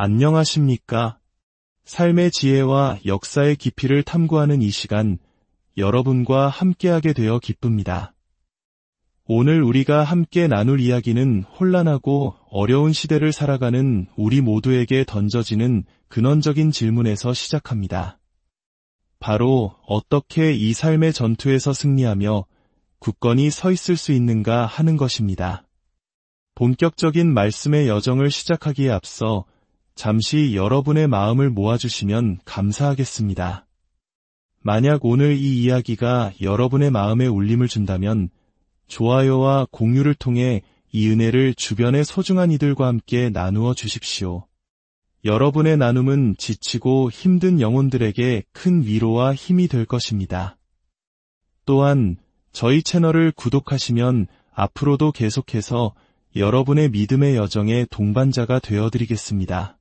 안녕하십니까? 삶의 지혜와 역사의 깊이를 탐구하는 이 시간, 여러분과 함께하게 되어 기쁩니다. 오늘 우리가 함께 나눌 이야기는 혼란하고 어려운 시대를 살아가는 우리 모두에게 던져지는 근원적인 질문에서 시작합니다. 바로 어떻게 이 삶의 전투에서 승리하며 굳건히 서 있을 수 있는가 하는 것입니다. 본격적인 말씀의 여정을 시작하기에 앞서 잠시 여러분의 마음을 모아주시면 감사하겠습니다. 만약 오늘 이 이야기가 여러분의 마음에 울림을 준다면 좋아요와 공유를 통해 이 은혜를 주변의 소중한 이들과 함께 나누어 주십시오. 여러분의 나눔은 지치고 힘든 영혼들에게 큰 위로와 힘이 될 것입니다. 또한 저희 채널을 구독하시면 앞으로도 계속해서 여러분의 믿음의 여정에 동반자가 되어드리겠습니다.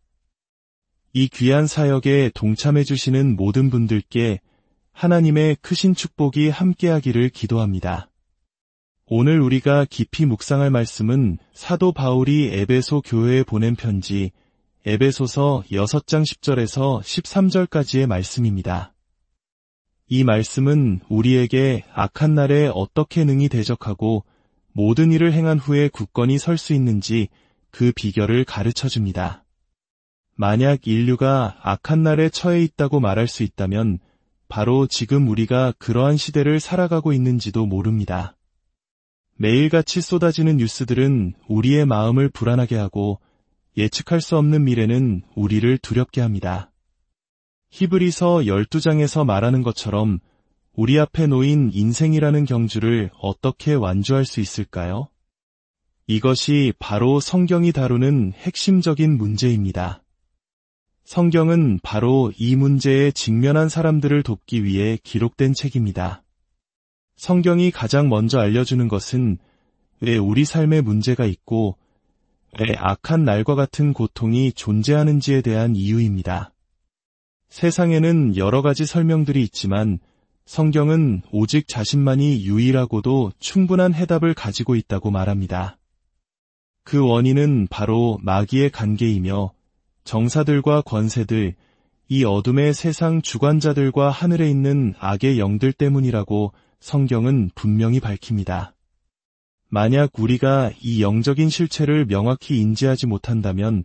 이 귀한 사역에 동참해주시는 모든 분들께 하나님의 크신 축복이 함께하기를 기도합니다. 오늘 우리가 깊이 묵상할 말씀은 사도 바울이 에베소 교회에 보낸 편지 에베소서 6장 10절에서 13절까지의 말씀입니다. 이 말씀은 우리에게 악한 날에 어떻게 능히 대적하고 모든 일을 행한 후에 굳건히 설 수 있는지 그 비결을 가르쳐줍니다. 만약 인류가 악한 날에 처해 있다고 말할 수 있다면 바로 지금 우리가 그러한 시대를 살아가고 있는지도 모릅니다. 매일같이 쏟아지는 뉴스들은 우리의 마음을 불안하게 하고 예측할 수 없는 미래는 우리를 두렵게 합니다. 히브리서 12장에서 말하는 것처럼 우리 앞에 놓인 인생이라는 경주를 어떻게 완주할 수 있을까요? 이것이 바로 성경이 다루는 핵심적인 문제입니다. 성경은 바로 이 문제에 직면한 사람들을 돕기 위해 기록된 책입니다. 성경이 가장 먼저 알려주는 것은 왜 우리 삶에 문제가 있고 왜 악한 날과 같은 고통이 존재하는지에 대한 이유입니다. 세상에는 여러 가지 설명들이 있지만 성경은 오직 자신만이 유일하고도 충분한 해답을 가지고 있다고 말합니다. 그 원인은 바로 마귀의 관계이며 정사들과 권세들, 이 어둠의 세상 주관자들과 하늘에 있는 악의 영들 때문이라고 성경은 분명히 밝힙니다. 만약 우리가 이 영적인 실체를 명확히 인지하지 못한다면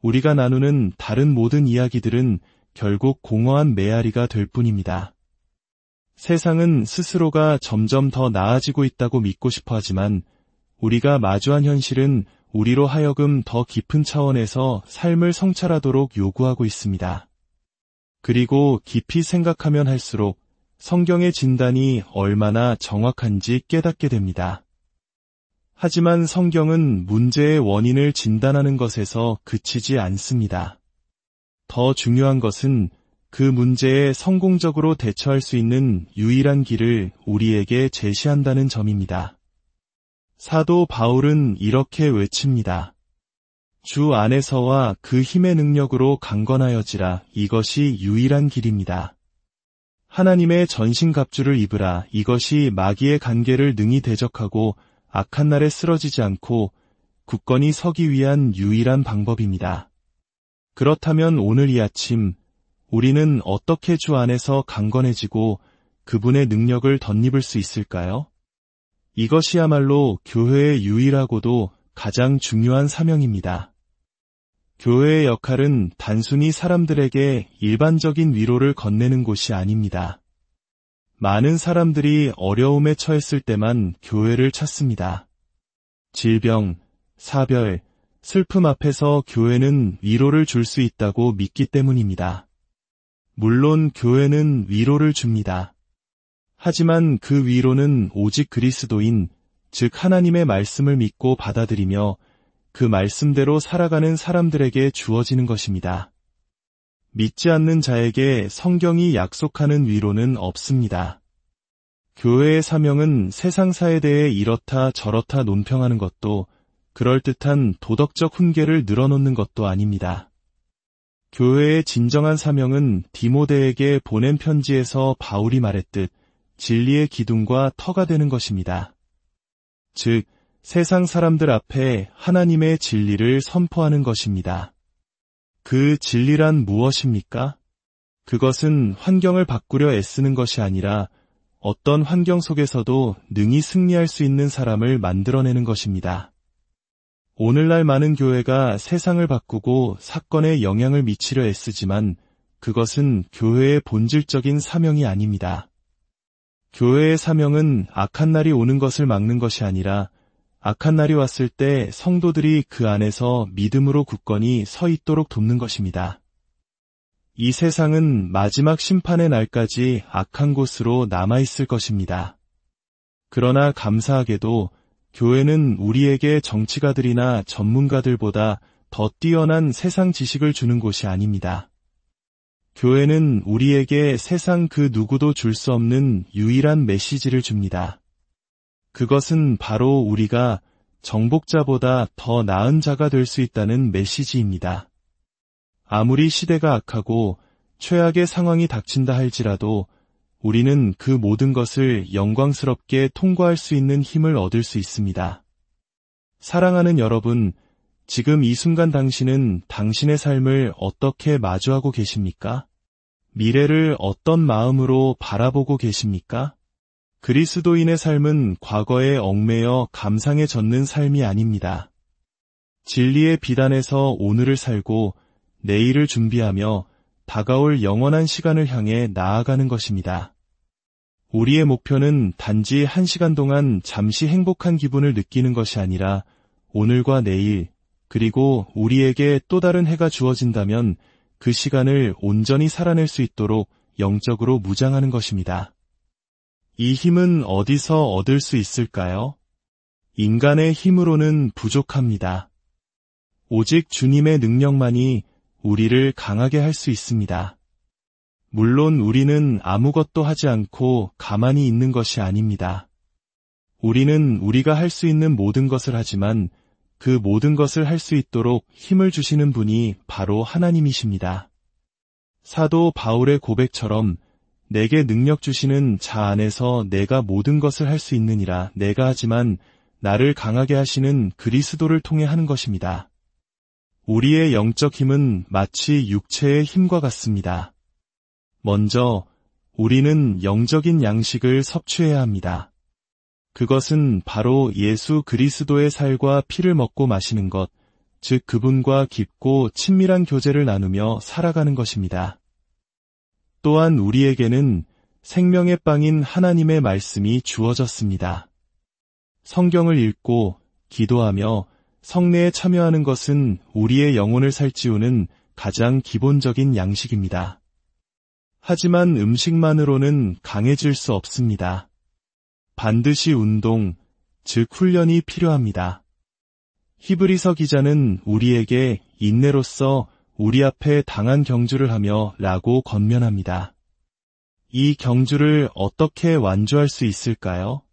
우리가 나누는 다른 모든 이야기들은 결국 공허한 메아리가 될 뿐입니다. 세상은 스스로가 점점 더 나아지고 있다고 믿고 싶어 하지만 우리가 마주한 현실은 우리로 하여금 더 깊은 차원에서 삶을 성찰하도록 요구하고 있습니다. 그리고 깊이 생각하면 할수록 성경의 진단이 얼마나 정확한지 깨닫게 됩니다. 하지만 성경은 문제의 원인을 진단하는 것에서 그치지 않습니다. 더 중요한 것은 그 문제에 성공적으로 대처할 수 있는 유일한 길을 우리에게 제시한다는 점입니다. 사도 바울은 이렇게 외칩니다. 주 안에서와 그 힘의 능력으로 강건하여지라. 이것이 유일한 길입니다. 하나님의 전신갑주를 입으라. 이것이 마귀의 관계를 능히 대적하고 악한 날에 쓰러지지 않고 굳건히 서기 위한 유일한 방법입니다. 그렇다면 오늘 이 아침 우리는 어떻게 주 안에서 강건해지고 그분의 능력을 덧입을 수 있을까요? 이것이야말로 교회의 유일하고도 가장 중요한 사명입니다. 교회의 역할은 단순히 사람들에게 일반적인 위로를 건네는 곳이 아닙니다. 많은 사람들이 어려움에 처했을 때만 교회를 찾습니다. 질병, 사별, 슬픔 앞에서 교회는 위로를 줄 수 있다고 믿기 때문입니다. 물론 교회는 위로를 줍니다. 하지만 그 위로는 오직 그리스도인, 즉 하나님의 말씀을 믿고 받아들이며 그 말씀대로 살아가는 사람들에게 주어지는 것입니다. 믿지 않는 자에게 성경이 약속하는 위로는 없습니다. 교회의 사명은 세상사에 대해 이렇다 저렇다 논평하는 것도 그럴듯한 도덕적 훈계를 늘어놓는 것도 아닙니다. 교회의 진정한 사명은 디모데에게 보낸 편지에서 바울이 말했듯 진리의 기둥과 터가 되는 것입니다. 즉, 세상 사람들 앞에 하나님의 진리를 선포하는 것입니다. 그 진리란 무엇입니까? 그것은 환경을 바꾸려 애쓰는 것이 아니라 어떤 환경 속에서도 능히 승리할 수 있는 사람을 만들어내는 것입니다. 오늘날 많은 교회가 세상을 바꾸고 사건에 영향을 미치려 애쓰지만 그것은 교회의 본질적인 사명이 아닙니다. 교회의 사명은 악한 날이 오는 것을 막는 것이 아니라 악한 날이 왔을 때 성도들이 그 안에서 믿음으로 굳건히 서 있도록 돕는 것입니다. 이 세상은 마지막 심판의 날까지 악한 곳으로 남아있을 것입니다. 그러나 감사하게도 교회는 우리에게 정치가들이나 전문가들보다 더 뛰어난 세상 지식을 주는 곳이 아닙니다. 교회는 우리에게 세상 그 누구도 줄 수 없는 유일한 메시지를 줍니다. 그것은 바로 우리가 정복자보다 더 나은 자가 될 수 있다는 메시지입니다. 아무리 시대가 악하고 최악의 상황이 닥친다 할지라도 우리는 그 모든 것을 영광스럽게 통과할 수 있는 힘을 얻을 수 있습니다. 사랑하는 여러분, 지금 이 순간 당신은 당신의 삶을 어떻게 마주하고 계십니까? 미래를 어떤 마음으로 바라보고 계십니까? 그리스도인의 삶은 과거에 얽매여 감상에 젖는 삶이 아닙니다. 진리의 비단에서 오늘을 살고 내일을 준비하며 다가올 영원한 시간을 향해 나아가는 것입니다. 우리의 목표는 단지 한 시간 동안 잠시 행복한 기분을 느끼는 것이 아니라 오늘과 내일, 그리고 우리에게 또 다른 해가 주어진다면 그 시간을 온전히 살아낼 수 있도록 영적으로 무장하는 것입니다. 이 힘은 어디서 얻을 수 있을까요? 인간의 힘으로는 부족합니다. 오직 주님의 능력만이 우리를 강하게 할 수 있습니다. 물론 우리는 아무것도 하지 않고 가만히 있는 것이 아닙니다. 우리는 우리가 할 수 있는 모든 것을 하지만 그 모든 것을 할 수 있도록 힘을 주시는 분이 바로 하나님이십니다. 사도 바울의 고백처럼 내게 능력 주시는 자 안에서 내가 모든 것을 할 수 있느니라 내가 하지만 나를 강하게 하시는 그리스도를 통해 하는 것입니다. 우리의 영적 힘은 마치 육체의 힘과 같습니다. 먼저 우리는 영적인 양식을 섭취해야 합니다. 그것은 바로 예수 그리스도의 살과 피를 먹고 마시는 것, 즉 그분과 깊고 친밀한 교제를 나누며 살아가는 것입니다. 또한 우리에게는 생명의 빵인 하나님의 말씀이 주어졌습니다. 성경을 읽고 기도하며 성례에 참여하는 것은 우리의 영혼을 살찌우는 가장 기본적인 양식입니다. 하지만 음식만으로는 강해질 수 없습니다. 반드시 운동, 즉 훈련이 필요합니다. 히브리서 기자는 우리에게 인내로써 우리 앞에 당한 경주를 하며 라고 권면합니다. 이 경주를 어떻게 완주할 수 있을까요?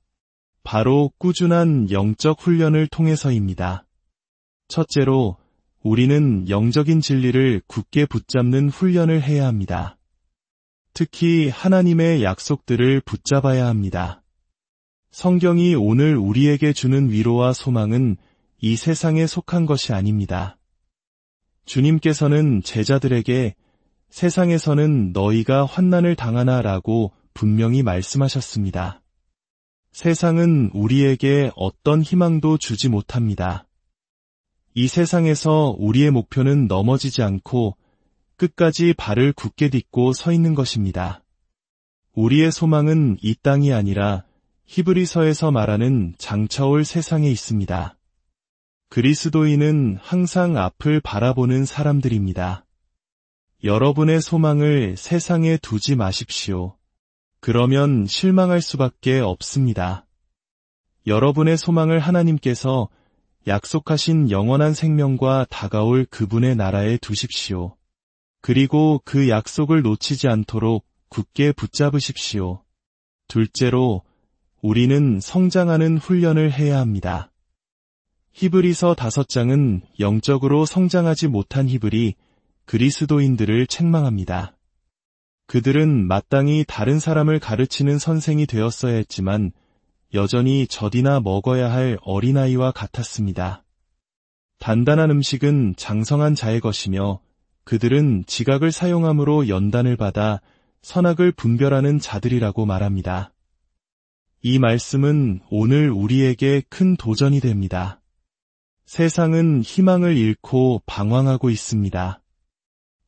바로 꾸준한 영적 훈련을 통해서입니다. 첫째로, 우리는 영적인 진리를 굳게 붙잡는 훈련을 해야 합니다. 특히 하나님의 약속들을 붙잡아야 합니다. 성경이 오늘 우리에게 주는 위로와 소망은 이 세상에 속한 것이 아닙니다. 주님께서는 제자들에게 세상에서는 너희가 환난을 당하나 라고 분명히 말씀하셨습니다. 세상은 우리에게 어떤 희망도 주지 못합니다. 이 세상에서 우리의 목표는 넘어지지 않고 끝까지 발을 굳게 딛고 서 있는 것입니다. 우리의 소망은 이 땅이 아니라 히브리서에서 말하는 장차올 세상에 있습니다. 그리스도인은 항상 앞을 바라보는 사람들입니다. 여러분의 소망을 세상에 두지 마십시오. 그러면 실망할 수밖에 없습니다. 여러분의 소망을 하나님께서 약속하신 영원한 생명과 다가올 그분의 나라에 두십시오. 그리고 그 약속을 놓치지 않도록 굳게 붙잡으십시오. 둘째로, 우리는 성장하는 훈련을 해야 합니다. 히브리서 5장은 영적으로 성장하지 못한 히브리 그리스도인들을 책망합니다. 그들은 마땅히 다른 사람을 가르치는 선생이 되었어야 했지만 여전히 젖이나 먹어야 할 어린아이와 같았습니다. 단단한 음식은 장성한 자의 것이며 그들은 지각을 사용함으로 연단을 받아 선악을 분별하는 자들이라고 말합니다. 이 말씀은 오늘 우리에게 큰 도전이 됩니다. 세상은 희망을 잃고 방황하고 있습니다.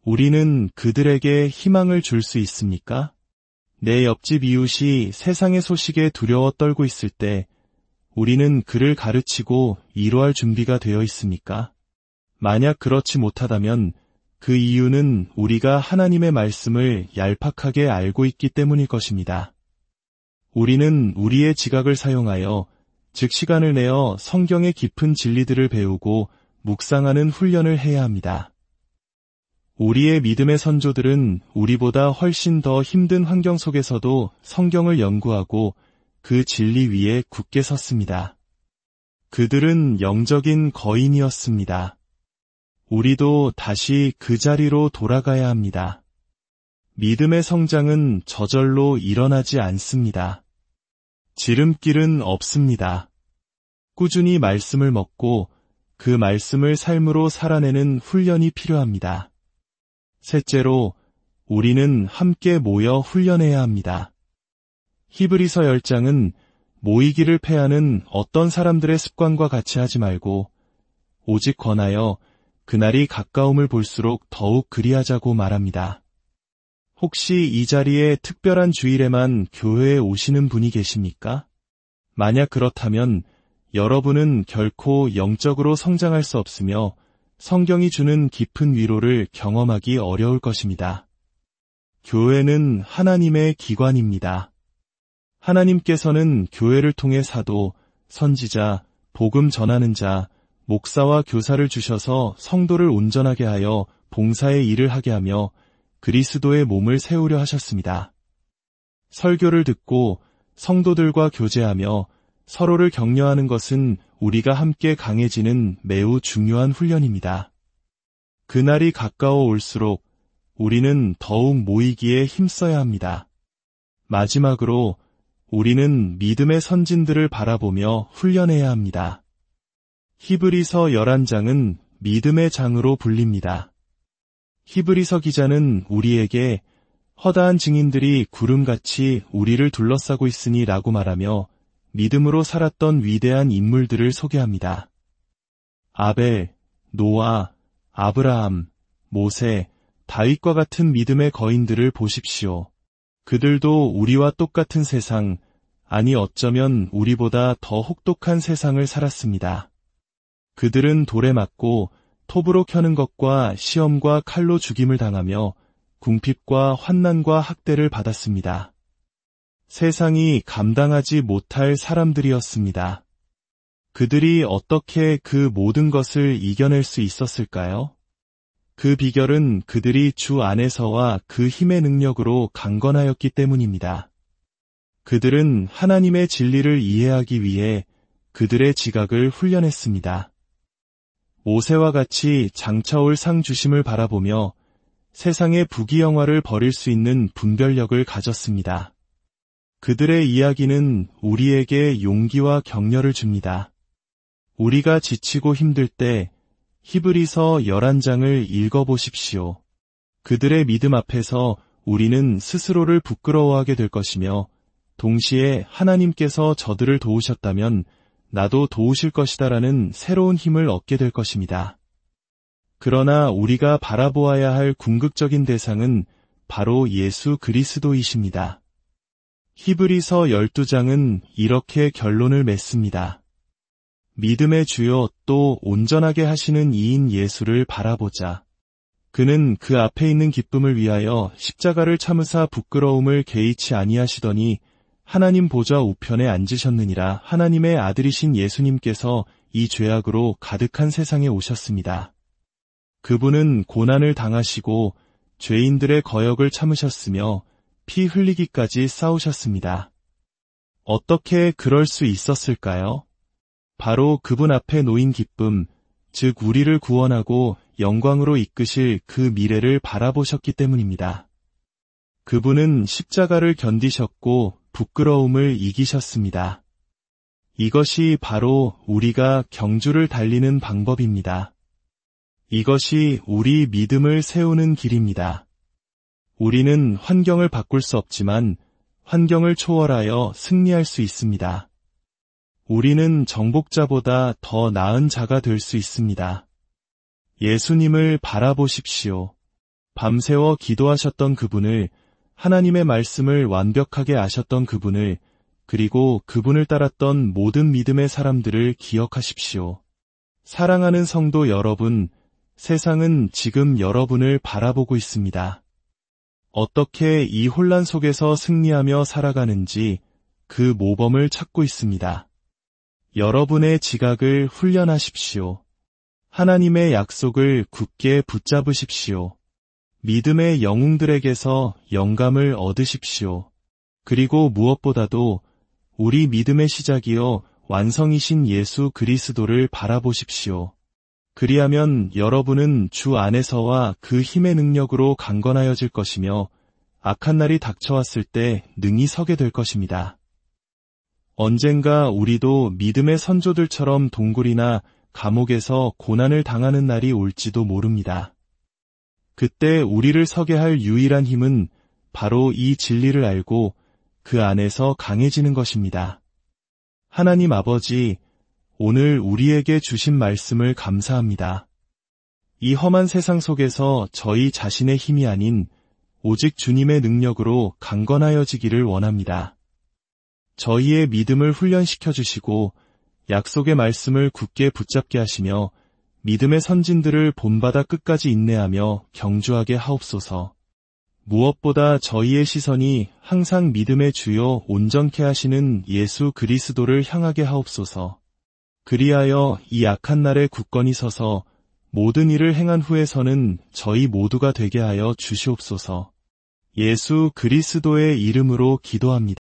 우리는 그들에게 희망을 줄 수 있습니까? 내 옆집 이웃이 세상의 소식에 두려워 떨고 있을 때 우리는 그를 가르치고 위로할 준비가 되어 있습니까? 만약 그렇지 못하다면 그 이유는 우리가 하나님의 말씀을 얄팍하게 알고 있기 때문일 것입니다. 우리는 우리의 지각을 사용하여 즉 시간을 내어 성경의 깊은 진리들을 배우고 묵상하는 훈련을 해야 합니다. 우리의 믿음의 선조들은 우리보다 훨씬 더 힘든 환경 속에서도 성경을 연구하고 그 진리 위에 굳게 섰습니다. 그들은 영적인 거인이었습니다. 우리도 다시 그 자리로 돌아가야 합니다. 믿음의 성장은 저절로 일어나지 않습니다. 지름길은 없습니다. 꾸준히 말씀을 먹고 그 말씀을 삶으로 살아내는 훈련이 필요합니다. 셋째로, 우리는 함께 모여 훈련해야 합니다. 히브리서 10장은 모이기를 패하는 어떤 사람들의 습관과 같이 하지 말고 오직 권하여 그날이 가까움을 볼수록 더욱 그리하자고 말합니다. 혹시 이 자리에 특별한 주일에만 교회에 오시는 분이 계십니까? 만약 그렇다면 여러분은 결코 영적으로 성장할 수 없으며 성경이 주는 깊은 위로를 경험하기 어려울 것입니다. 교회는 하나님의 기관입니다. 하나님께서는 교회를 통해 사도, 선지자, 복음 전하는 자, 목사와 교사를 주셔서 성도를 온전하게 하여 봉사의 일을 하게 하며 그리스도의 몸을 세우려 하셨습니다. 설교를 듣고 성도들과 교제하며 서로를 격려하는 것은 우리가 함께 강해지는 매우 중요한 훈련입니다. 그날이 가까워 올수록 우리는 더욱 모이기에 힘써야 합니다. 마지막으로 우리는 믿음의 선진들을 바라보며 훈련해야 합니다. 히브리서 11장은 믿음의 장으로 불립니다. 히브리서 기자는 우리에게 허다한 증인들이 구름같이 우리를 둘러싸고 있으니 라고 말하며 믿음으로 살았던 위대한 인물들을 소개합니다. 아벨, 노아, 아브라함, 모세, 다윗과 같은 믿음의 거인들을 보십시오. 그들도 우리와 똑같은 세상, 아니 어쩌면 우리보다 더 혹독한 세상을 살았습니다. 그들은 돌에 맞고 톱으로 켜는 것과 시험과 칼로 죽임을 당하며 궁핍과 환난과 학대를 받았습니다. 세상이 감당하지 못할 사람들이었습니다. 그들이 어떻게 그 모든 것을 이겨낼 수 있었을까요? 그 비결은 그들이 주 안에서와 그 힘의 능력으로 강건하였기 때문입니다. 그들은 하나님의 진리를 이해하기 위해 그들의 지각을 훈련했습니다. 모세와 같이 장차올 상 주심을 바라보며 세상의 부귀영화를 버릴 수 있는 분별력을 가졌습니다. 그들의 이야기는 우리에게 용기와 격려를 줍니다. 우리가 지치고 힘들 때 히브리서 11장을 읽어보십시오. 그들의 믿음 앞에서 우리는 스스로를 부끄러워하게 될 것이며 동시에 하나님께서 저들을 도우셨다면 나도 도우실 것이다라는 새로운 힘을 얻게 될 것입니다. 그러나 우리가 바라보아야 할 궁극적인 대상은 바로 예수 그리스도이십니다. 히브리서 12장은 이렇게 결론을 맺습니다. 믿음의 주요 또 온전하게 하시는 이인 예수를 바라보자. 그는 그 앞에 있는 기쁨을 위하여 십자가를 참으사 부끄러움을 개의치 아니하시더니 하나님 보좌 우편에 앉으셨느니라. 하나님의 아들이신 예수님께서 이 죄악으로 가득한 세상에 오셨습니다. 그분은 고난을 당하시고 죄인들의 거역을 참으셨으며 피 흘리기까지 싸우셨습니다. 어떻게 그럴 수 있었을까요? 바로 그분 앞에 놓인 기쁨, 즉 우리를 구원하고 영광으로 이끄실 그 미래를 바라보셨기 때문입니다. 그분은 십자가를 견디셨고 부끄러움을 이기셨습니다. 이것이 바로 우리가 경주를 달리는 방법입니다. 이것이 우리 믿음을 세우는 길입니다. 우리는 환경을 바꿀 수 없지만 환경을 초월하여 승리할 수 있습니다. 우리는 정복자보다 더 나은 자가 될 수 있습니다. 예수님을 바라보십시오. 밤새워 기도하셨던 그분을, 하나님의 말씀을 완벽하게 아셨던 그분을, 그리고 그분을 따랐던 모든 믿음의 사람들을 기억하십시오. 사랑하는 성도 여러분, 세상은 지금 여러분을 바라보고 있습니다. 어떻게 이 혼란 속에서 승리하며 살아가는지 그 모범을 찾고 있습니다. 여러분의 지각을 훈련하십시오. 하나님의 약속을 굳게 붙잡으십시오. 믿음의 영웅들에게서 영감을 얻으십시오. 그리고 무엇보다도 우리 믿음의 시작이요 완성이신 예수 그리스도를 바라보십시오. 그리하면 여러분은 주 안에서와 그 힘의 능력으로 강건하여질 것이며 악한 날이 닥쳐왔을 때 능히 서게 될 것입니다. 언젠가 우리도 믿음의 선조들처럼 동굴이나 감옥에서 고난을 당하는 날이 올지도 모릅니다. 그때 우리를 서게 할 유일한 힘은 바로 이 진리를 알고 그 안에서 강해지는 것입니다. 하나님 아버지, 오늘 우리에게 주신 말씀을 감사합니다. 이 험한 세상 속에서 저희 자신의 힘이 아닌 오직 주님의 능력으로 강건하여지기를 원합니다. 저희의 믿음을 훈련시켜 주시고 약속의 말씀을 굳게 붙잡게 하시며 믿음의 선진들을 본받아 끝까지 인내하며 경주하게 하옵소서. 무엇보다 저희의 시선이 항상 믿음의 주요 온전케 하시는 예수 그리스도를 향하게 하옵소서. 그리하여 이 악한 날에 굳건히 서서 모든 일을 행한 후에서는 저희 모두가 되게 하여 주시옵소서. 예수 그리스도의 이름으로 기도합니다.